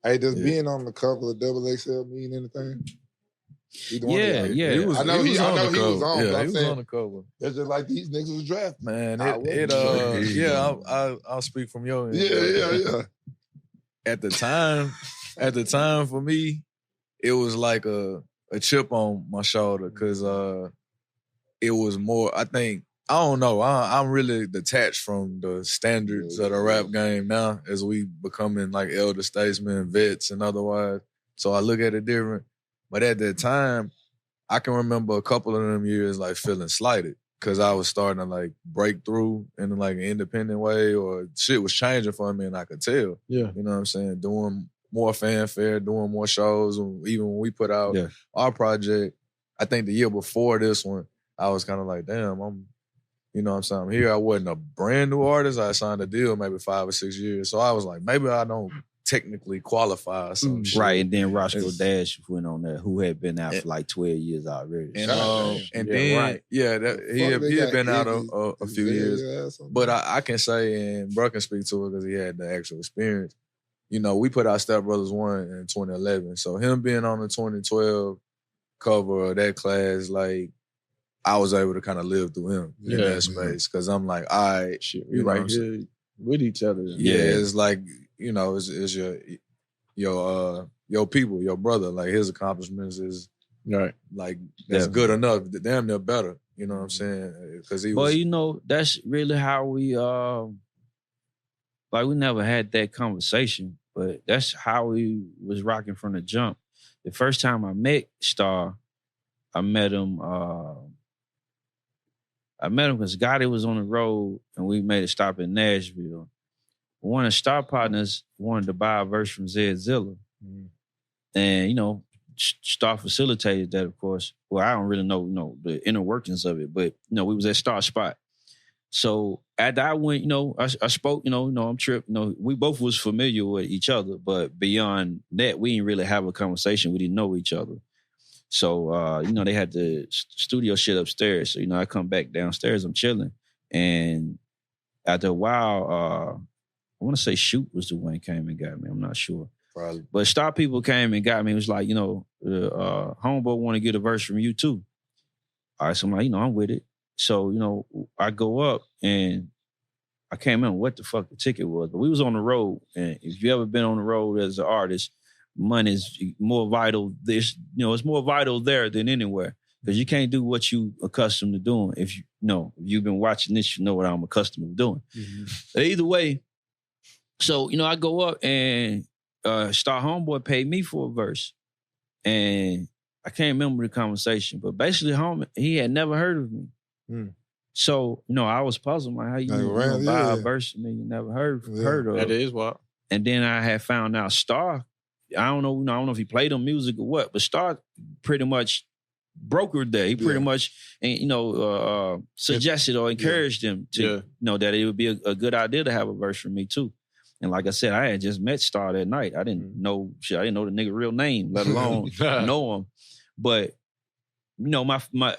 Hey, does being on the cover of XXL mean anything? Yeah. He was, I know he was on. Yeah, he was on the cover. It's just like these niggas was drafted. Man, I'll speak from your end. Yeah. At the time for me, it was like a chip on my shoulder because it was more. I don't know. I'm really detached from the standards of the rap game now as we becoming like elder statesmen, vets, and otherwise. So I look at it different. But at that time, I can remember a couple of them years like feeling slighted because I was starting to like break through in like an independent way, or shit was changing for me and I could tell. Yeah. You know what I'm saying? Doing more fanfare, doing more shows. Even when we put out our project, I think the year before this one, I was kind of like, damn, you know what I'm saying? Here I wasn't a brand new artist. I signed a deal maybe 5 or 6 years. So I was like, maybe I don't technically qualify or some shit. Right, and then Roscoe Dash went on there, who had been out for like 12 years already. And then he had been out a few years. But I can say, and bro can speak to it because he had the actual experience. You know, we put out Step Brothers 1 in 2011. So him being on the 2012 cover of that class, like, I was able to kind of live through him in that space because I'm like, all right, shit, we right here with each other. Yeah, it's like, you know, it's your people, your brother. Like his accomplishments is like that's good enough. Damn, they're better. You know what I'm saying? Because he was. Well, you know, that's really how we like we never had that conversation, but that's how we was rocking from the jump. The first time I met Star, I met him because Gotti was on the road and we made a stop in Nashville. One of Star partners wanted to buy a verse from Zed Zilla. And, you know, Star facilitated that, of course. Well, I don't really know, the inner workings of it, but, you know, we was at Star spot. So after I went, you know, I spoke, you know, I'm tripped. You know, we both was familiar with each other, but beyond that, we didn't really have a conversation. We didn't know each other. So, you know, they had the studio shit upstairs. So, you know, I come back downstairs, I'm chilling. And after a while, I want to say Shoot was the one that came and got me. I'm not sure. Probably. But Star people came and got me. It was like, you know, homeboy want to get a verse from you too. All right, so I'm like, you know, I'm with it. So, you know, I go up and I can't remember what the fuck the ticket was, but we was on the road. And if you ever been on the road as an artist, money is more vital. It's more vital there than anywhere. Because you can't do what you accustomed to doing. If you've been watching this, you know what I'm accustomed to doing. But either way, so, you know, I go up and Star Homeboy paid me for a verse. And I can't remember the conversation, but basically, he had never heard of me. So, you know, I was puzzled, like, how you buy a verse from me you never heard of? That is wild. And then I had found out Star, I don't know if he played on music or what, but Star pretty much brokered that. He pretty much, suggested or encouraged him to know that it would be a good idea to have a verse from me too. And like I said, I had just met Star that night. I didn't know shit. I didn't know the nigga real name, let alone know him. But you know,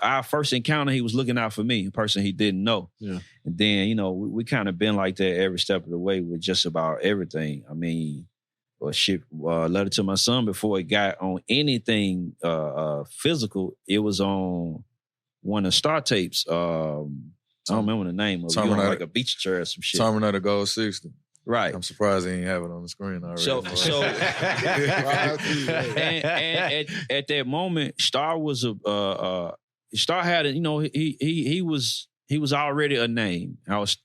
our first encounter, he was looking out for me, a person he didn't know. Yeah. And then, you know, we kind of been like that every step of the way with just about everything. I mean, Letter to My Son, before it got on anything physical, it was on one of Star tapes. I don't remember the name of it. Like a beach chair or some shit. Terminator Gold 60. Right. I'm surprised he ain't have it on the screen already. So and at that moment, Star was Star had he was already a name. I was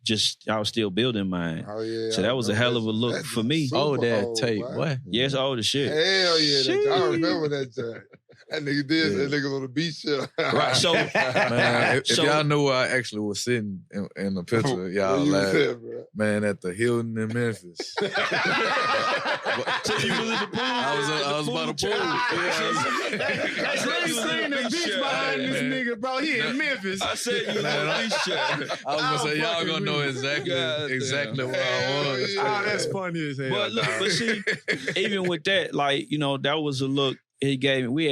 still building mine. Oh yeah. So that was a hell of a look for me. That tape. What? Yes, old as shit. Hell yeah. I remember that time. That nigga did. That nigga on the beach. Right. So, man, if y'all knew where I actually was sitting in the picture, y'all laugh. Man, at the Hilton in Memphis. So you was in the pool? I was by the pool. That's really seen the beach behind this nigga, bro. He in Memphis. I said you on the beach chair. I was gonna say y'all gonna know exactly where I was. That's funny as hell. But look, see, even with that, like, you know, that was a look he gave me. We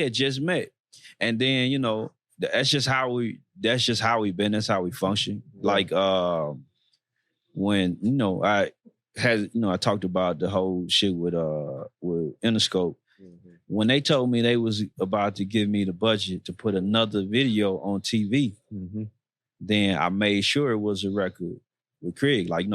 had just met. And then, you know, that's just how we been. That's how we function. Like, when, you know, I talked about the whole shit with Interscope. When they told me they was about to give me the budget to put another video on TV, then I made sure it was a record with Craig. Like,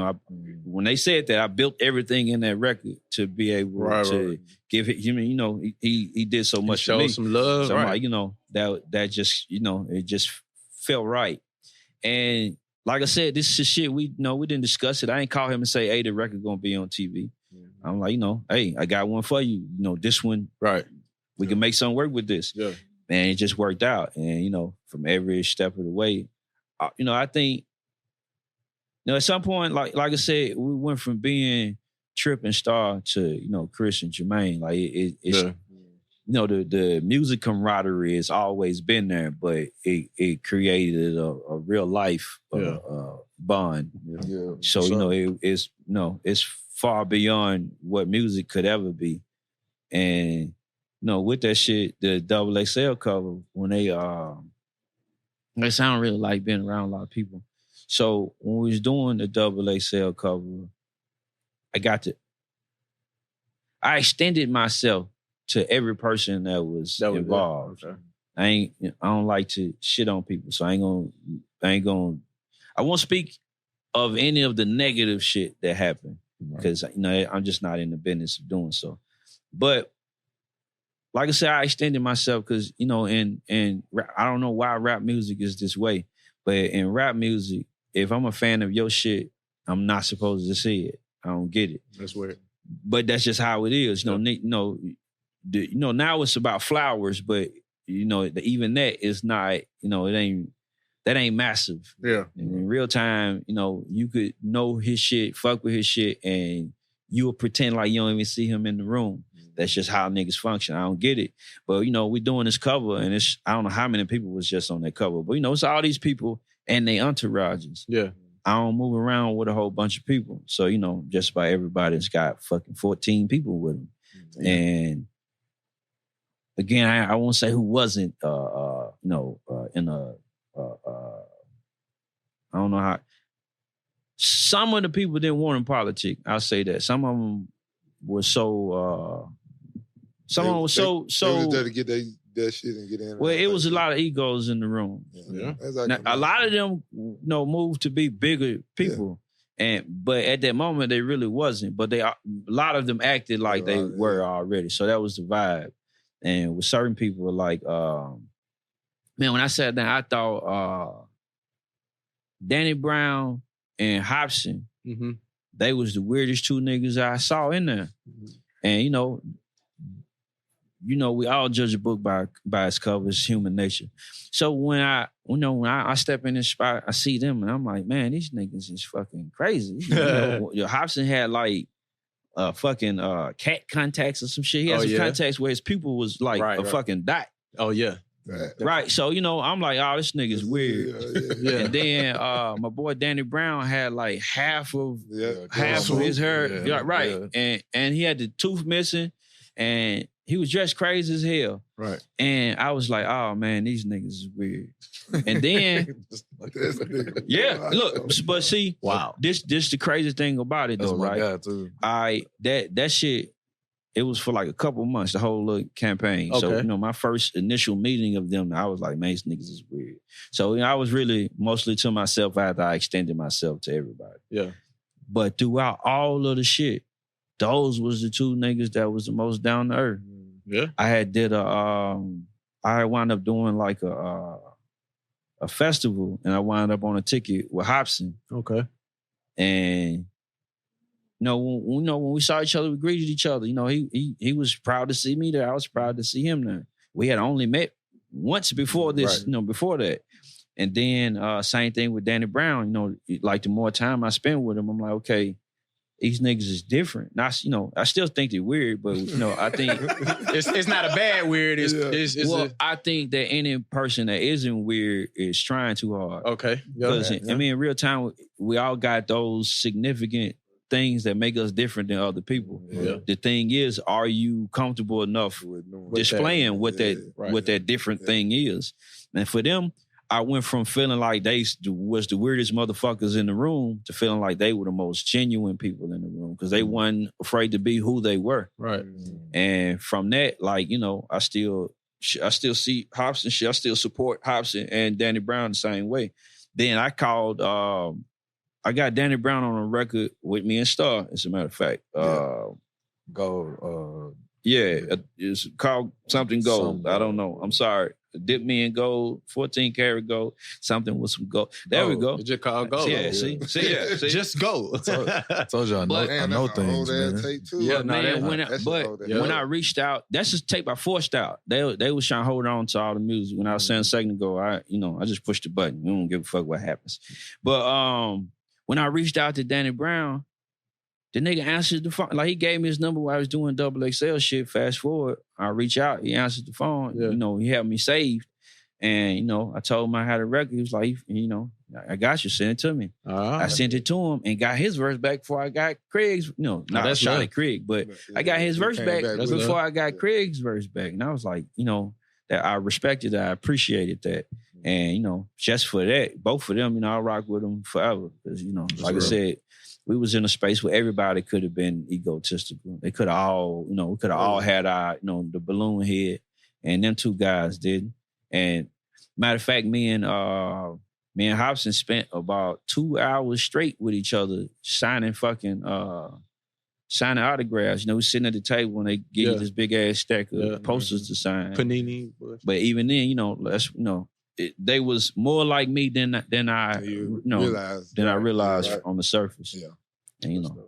when they said that, I built everything in that record to be able to give it. He did so much for me. Show some love. So I'm like, that just, it just felt right. And like I said, this is shit we didn't discuss it. I ain't call him and say, hey, the record gonna be on TV. I'm like, hey, I got one for you. This one, right? We can make something work with this. Yeah. And it just worked out. And, from every step of the way, I think, at some point, like I said, we went from being Trip and Star to, Chris and Jermaine. Like, it's, the music camaraderie has always been there, but it created a real life bond. Yeah. So, it's far beyond what music could ever be. And, with that shit, the XXL cover, when they sound really like being around a lot of people. So when we was doing the XXL cover, I extended myself to every person that was involved. Okay. I don't like to shit on people, so I won't speak of any of the negative shit that happened because I'm just not in the business of doing so. But like I said, I extended myself because and I don't know why rap music is this way, but in rap music, if I'm a fan of your shit, I'm not supposed to see it. I don't get it. That's weird. But that's just how it is. Now it's about flowers, but even that is not. That ain't massive. Yeah. And in real time, you could know his shit, fuck with his shit, and you will pretend like you don't even see him in the room. That's just how niggas function. I don't get it. But, we doing this cover, and I don't know how many people was just on that cover. But, it's all these people and they entourages. Yeah. I don't move around with a whole bunch of people. So, just about everybody's got fucking 14 people with them. Yeah. And, again, I won't say who wasn't, in a, I don't know how. Some of the people didn't want in politics. I'll say that. Some of them were so... They was there to get that shit and get in. Well, it was a lot of egos in the room. Yeah. Now, a lot of them, moved to be bigger people, but at that moment they really wasn't. But a lot of them acted like they were already. So that was the vibe. And with certain people, like, man, when I sat down, I thought Danny Brown and Hopsin, they was the weirdest two niggas I saw in there. And we all judge a book by its cover. It's human nature. So when I step in this spot, I see them and I'm like, man, these niggas is fucking crazy. Hopsin had like fucking cat contacts or some shit. He had some contacts where his pupil was like a fucking dot. Oh yeah. Right. So, I'm like, oh, this nigga's weird. Yeah. And then my boy Danny Brown had like half of his hair. Yeah. Right. Yeah. And he had the tooth missing and he was dressed crazy as hell. Right. And I was like, oh man, these niggas is weird. And then look, but see, wow. This the crazy thing about it though, right? God, too. That shit, it was for like a couple months, the whole little campaign. Okay. So, my first initial meeting of them, I was like, man, these niggas is weird. So, I was really mostly to myself after I extended myself to everybody. Yeah. But throughout all of the shit, those was the two niggas that was the most down to earth. Yeah. I had I wound up doing like a festival and I wound up on a ticket with Hopsin. Okay. And when we saw each other, we greeted each other. He was proud to see me there. I was proud to see him there. We had only met once before this, before that. And then same thing with Danny Brown. Like the more time I spent with him, I'm like, okay, these niggas is different. Not, I still think they're weird, but I think it's not a bad weird. I think that any person that isn't weird is trying too hard. Okay. Because in real time, we all got those significant things that make us different than other people. Yeah. The thing is, are you comfortable enough displaying what that different thing is? And for them, I went from feeling like they was the weirdest motherfuckers in the room to feeling like they were the most genuine people in the room because they wasn't afraid to be who they were. Right. And from that, like, you know, I still see Hopsin shit. I still support Hopsin and Danny Brown the same way. Then I called, I got Danny Brown on a record with me and Star, as a matter of fact. Gold. It's called something gold. I don't know. I'm sorry. Dip me in gold, 14 karat gold, something with some gold. There we go. It's just called gold. Yeah, see? Just gold. Told you I know things, man. Yeah, man. When I reached out, that's just tape I forced out. They was trying to hold on to all the music. When I was saying a second ago, I just pushed the button. We don't give a fuck what happens. But when I reached out to Danny Brown, the nigga answered the phone. Like, he gave me his number while I was doing XXL shit. Fast forward, I reach out. He answered the phone. Yeah. You know, he had me saved. And, you know, I told him I had a record. He was like, you know, I got you. Send it to me. I sent it to him and got his verse back before I got Craig's. No, not that's shot love. at Craig, but I got his verse back before I got Craig's verse back. And I was like, you know, that I respected that. I appreciated that. And, you know, just for that, both of them, you know, I rock with them forever. Because, you know, like I said, we was in a space where everybody could have been egotistical. They could have all, you know, we could have all had our, you know, the balloon head, and them two guys didn't. And matter of fact, me and Hopsin spent about 2 hours straight with each other signing autographs. You know, we sitting at the table when they give you this big ass stack of posters to sign. Panini. But even then, you know, they was more like me than I realized on the surface. Yeah. And, you know,